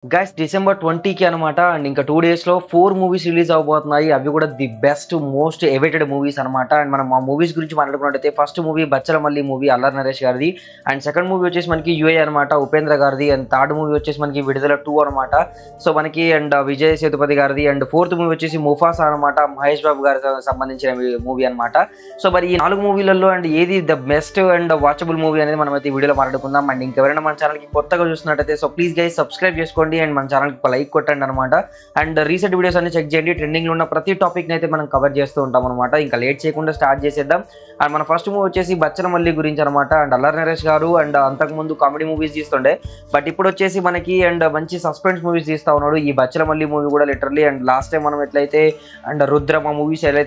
Guys December 20కి అనమాట. And ఇంకా 2 days లో 4 మూవీస్ రిలీజ్ అవబోతున్నాయి. అవి కూడా the best most awaited movies అనమాట. అండ్ మనం ఆ మూవీస్ గురించి మాట్లాడుకున్నట్టయితే first movie Bachhala Malli movie Allari Naresh గారిది. అండ్ సెకండ్ మూవీ వచ్చేసి మనకి యుఏ అనమాట, ఉపేంద్ర గారిది. అండ్ థర్డ్ మూవీ వచ్చేసి మనకి విడుదల 2 అనమాట. సో మనకి అండ్ విజయ్ సేతుపతి గారిది. అండ్ ఫోర్త్ మూవీ వచ్చేసి ముఫాసా అనమాట, మహేష్ బాబు గారికి సంబంధించిన మూవీ అనమాట. సో మరి ఈ 4 మూవీలలో అండ్ ఏది the best and watchable movie అనేది మనం అయితే ఈ వీడియోలో మాట్లాడుకుందాం. అండ్ ఇంకెవరైనా మన ఛానల్కి కొత్తగా చూస్తున్నట్టయితే సో ప్లీజ్ గైస్ సబ్స్క్రైబ్ చేసుకోండి అండ్ మన ఛానల్కి లైక్ కొట్టండి అనమాట. అండ్ రీసెంట్ వీడియోస్ అన్ని చెక్ చేయండి. ట్రెండింగ్ లో ఉన్న ప్రతి టాపిక్ అయితే మనం కవర్ చేస్తూ ఉంటాం అనమాట. ఇంకా లేట్ చేయకుండా స్టార్ట్ చేసేద్దాం. అండ్ మన ఫస్ట్ మూవీ వచ్చేసి బచ్చలమల్లి గురించి అనమాట. అండ్ అల్లరి నరేష్ గారు అండ్ అంతకుముందు కామెడీ మూవీస్ తీస్తుండే, బట్ ఇప్పుడు వచ్చేసి మనకి అండ్ మంచి సస్పెన్స్ మూవీస్ తీస్తా ఉన్నాడు. ఈ బచ్చలమల్లి మూవీ కూడా లిటరల్లీ అండ్ లాస్ట్ టైం మనం ఎట్లయితే అండ్ రుద్రమ మూవీస్ ఎలా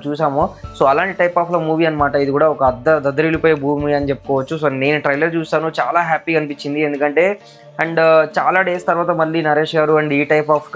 చూసామో సో అలాంటి టైప్ ఆఫ్ లో మూవీ అనమాట. ఇది కూడా ఒక దద్దరిల్లిపోయే భూమి అని చెప్పుకోవచ్చు. సో నేను ట్రైలర్ చూసాను, చాలా హ్యాపీగా అనిపించింది. ఎందుకంటే అండ్ చాలా డేస్ తర్వాత మళ్ళీ నరేష్ గారు అండ్ ఈ టైప్ ఆఫ్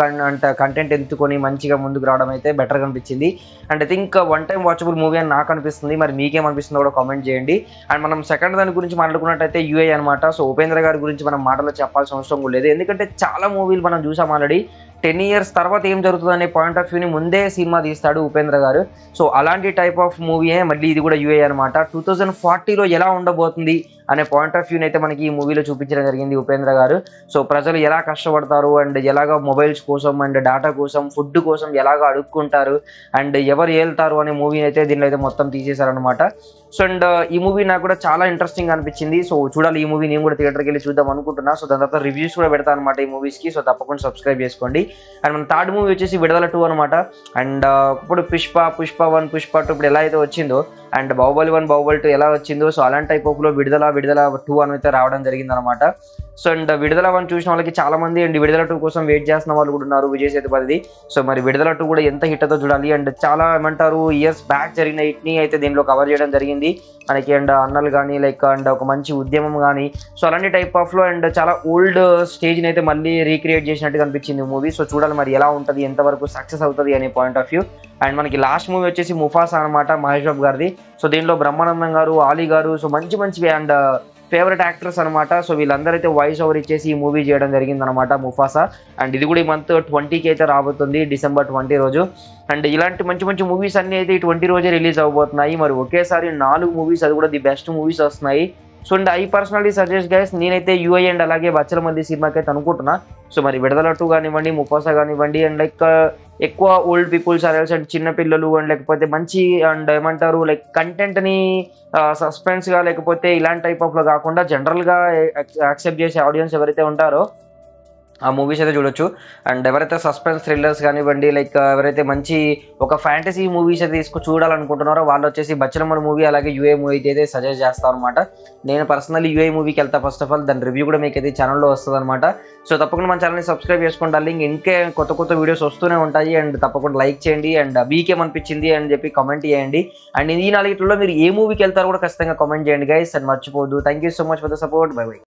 కంటెంట్ ఎత్తుకొని మంచిగా ముందుకు రావడం అయితే బెటర్గా అనిపించింది. And I think one time watchable movie అని నాకు అనిపిస్తుంది. మరి మీకేమనిపిస్తుందో కూడా కామెంట్ చేయండి. అండ్ మనం సెకండ్ దాని గురించి మాట్లాడుకున్నట్టయితే యుఏ అనమాట. సో ఉపేంద్ర గారి గురించి మనం మాటలో చెప్పాల్సిన అవసరం కూడా లేదు, ఎందుకంటే చాలా మూవీలు మనం చూసాం ఆల్రెడీ. 10 years తర్వాత ఏం జరుగుతుంది అనే పాయింట్ ఆఫ్ వ్యూని ముందే సినిమా తీస్తాడు ఉపేంద్ర గారు. సో అలాంటి టైప్ ఆఫ్ మూవీయే మళ్ళీ ఇది కూడా యుఏ అనమాట. 2040లో ఎలా ఉండబోతుంది అనే పాయింట్ ఆఫ్ వ్యూని అయితే మనకి ఈ మూవీలో చూపించడం జరిగింది ఉపేంద్ర గారు. సో ప్రజలు ఎలా కష్టపడతారు అండ్ ఎలాగ మొబైల్స్ కోసం అండ్ డేటా కోసం ఫుడ్ కోసం ఎలాగ అడుక్కుంటారు అండ్ ఎవరు ఏళ్తారు అనే మూవీని అయితే దీనిలో అయితే మొత్తం తీసేశారనమాట. సో అండ్ ఈ మూవీ నాకు కూడా చాలా ఇంట్రెస్టింగ్ అనిపించింది. సో చూడాలి ఈ మూవీ, నేను కూడా థియేటర్కి వెళ్ళి చూద్దాం అనుకుంటున్నా. సో దాని తర్వాత రివ్యూస్ కూడా పెడతాను అనమాట ఈ మూవీస్కి. సో తప్పకుండా సబ్స్క్రైబ్ చేసుకోండి. అండ్ మన థర్డ్ మూవీ వచ్చేసి విడుదల 2 అనమాట. అండ్ ఇప్పుడు పుష్ప 1 పుష్ప 2 ఇప్పుడు ఎలా అయితే వచ్చిందో అండ్ బాహుబలి 1 బాహుబలి 2 ఎలా వచ్చిందో సో అలాంటి టైప్ ఆఫ్ లో విడుదల 2 అని అయితే రావడం జరిగింది అనమాట. సో అండ్ విడుదల 1 చూసిన వాళ్ళకి చాలా మంది అండ్ విడుదల 2 కోసం వెయిట్ చేస్తున్న వాళ్ళు కూడా ఉన్నారు, విజయ్ సేతుపతిది. సో మరి విడుదల 2 కూడా ఎంత హిట్ అవుతో చూడాలి. అండ్ చాలా ఏమంటారు ఇయర్స్ బ్యాక్ జరిగిన హిట్ ని అయితే దీనిలో కవర్ చేయడం జరిగింది మనకి. అండ్ అన్నలు కానీ లైక్ అండ్ ఒక మంచి ఉద్యమం కానీ సో అలాంటి టైప్ ఆఫ్ లో అండ్ చాలా ఓల్డ్ స్టేజ్ ని అయితే మళ్ళీ రీక్రియేట్ చేసినట్టుగా అనిపించింది మూవీ. సో చూడాలి మరి ఎలా ఉంటుంది, ఎంతవరకు సక్సెస్ అవుతుంది అనే పాయింట్ ఆఫ్ వ్యూ. అండ్ మనకి లాస్ట్ మూవీ వచ్చేసి ముఫాసా అనమాట, మహేష్ బాబు గారిది. సో దీనిలో బ్రహ్మానందం గారు, ఆలీ గారు సో మంచి అండ్ ఫేవరెట్ యాక్టర్స్ అనమాట. సో వీళ్ళందరూ అయితే వాయిస్ ఓవర్ ఇచ్చేసి ఈ మూవీ చేయడం జరిగింది అనమాట ముఫాసా. అండ్ ఇది కూడా ఈ మంత్ 20కి అయితే రాబోతుంది, డిసెంబర్ 20 రోజు. అండ్ ఇలాంటి మంచి మూవీస్ అన్ని అయితే ఈ 20 రోజే రిలీజ్ అవబోతున్నాయి. మరి ఒకేసారి 4 మూవీస్, అది కూడా ది బెస్ట్ మూవీస్ వస్తున్నాయి. So and I personally suggest guys, నేనైతే యుఐ అండ్ అలాగే బచ్చలమల్లి సినిమాకి అయితే అనుకుంటున్నా. సో మరి విడుదల 2 కానివ్వండి, ముఫాసా కానివ్వండి అండ్ లైక్ ఎక్కువ ఓల్డ్ పీపుల్స్ అడల్ట్స్ అండ్ చిన్న పిల్లలు అండ్ లేకపోతే మంచి అండ్ ఏమంటారు లైక్ కంటెంట్ ని సస్పెన్స్ గా లేకపోతే ఇలాంటి టైప్ ఆఫ్ లో కాకుండా జనరల్ గా యాక్సెప్ట్ చేసే ఆడియన్స్ ఎవరైతే ఉంటారో ఆ మూవీస్ అయితే చూడొచ్చు. అండ్ ఎవరైతే సస్పెన్స్ థ్రిల్లర్స్ కానివ్వండి లైక్ ఎవరైతే మంచి ఒక ఫ్యాంటసీ మూవీస్ అయితే చూడాలనుకుంటున్నారో వాళ్ళు వచ్చేసి బచ్చలమల్లి మూవీ అలాగే యుఏ మూవీ అయితే సజెస్ట్ చేస్తాను అనమాట. నేను పర్సనల్లీ యుఏ మూవీకి వెళ్తా ఫస్ట్ ఆఫ్ ఆల్, దాని రివ్యూ కూడా మీకు అయితే ఛానల్లో వస్తుంది అనమాట. సో తప్పకుండా మన ఛానల్ని సబ్స్క్రైబ్ చేసుకోండి. ఇంకే కొత్త వీడియోస్ వస్తూనే ఉంటాయి. అండ్ తప్పకుండా లైక్ చేయండి అండ్ మీకేమనిపించింది అని చెప్పి కామెంట్ చేయండి. అండ్ ఈ 4 మీరు ఏ మూవీకి వెళ్తారో కూడా ఖచ్చితంగా కామెంట్ చేయండి గైస్. అండ్ మర్చిపోవద్దు. Thank you so much for the support. By by.